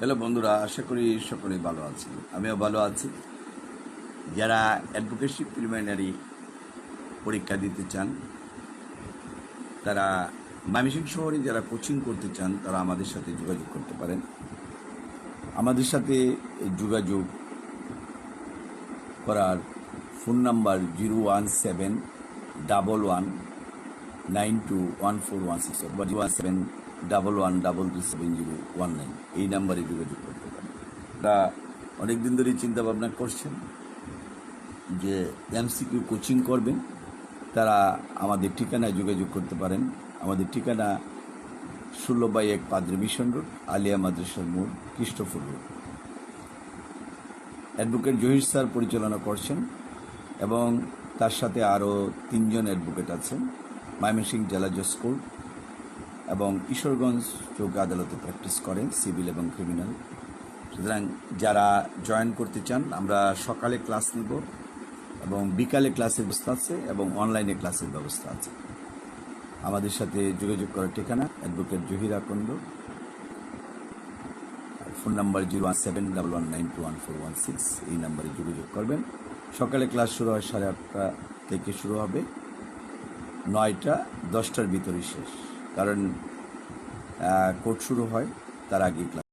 Hello বন্ধুরা, আশা করি সকলেই ভালো আছেন। আমিও ভালো আছি। যারা অ্যাডভোকেসি প্রিলিমিনারি পরীক্ষা দিতে চান, তারা ময়মনসিংহ শহরে যারা কোচিং করতে চান, তারা আমাদের সাথে যোগাযোগ করতে পারেন। আমাদের সাথে যোগাযোগ করার ফোন নাম্বার 01711921416 বা 01711337019। এই নাম্বারে যোগাযোগ করতে পারেন। তারা অনেকদিন ধরেই চিন্তা ভাবনা করছেন যে এমসিকিউ কোচিং করবেন, তারা আমাদের ঠিকানায় যোগাযোগ করতে পারেন। আমাদের ঠিকানা 16/1 পাদ্রী মিশন রোড, আলিয়া মাদ্রাসার মোড়, Krishnapur road. Advocate Zahir sir পরিচালনা করছেন এবং তার সাথে আরও 3 জন অ্যাডভোকেট আছেন। ময়মনসিংহ জেলা জজ কোর্ট এবং ঈশ্বরগঞ্জ চৌক আদালতে প্র্যাকটিস করেন, সিভিল এবং ক্রিমিনাল। সুতরাং যারা জয়েন করতে চান, আমরা সকালে ক্লাস নিব এবং বিকালে ক্লাসের ব্যবস্থা আছে এবং অনলাইনে ক্লাসের ব্যবস্থা আছে। আমাদের সাথে যোগাযোগ করার ঠিকানা অ্যাডভোকেট জহির আকন্দ, ফোন নাম্বার 01711921416। এই নাম্বারে যোগাযোগ করবেন। সকালে ক্লাস শুরু হয় 8:30 থেকে, শুরু হবে 9টা 10টার ভিতরে শেষ, কারণ কোর্ট শুরু হয় তার আগে ক্লাস।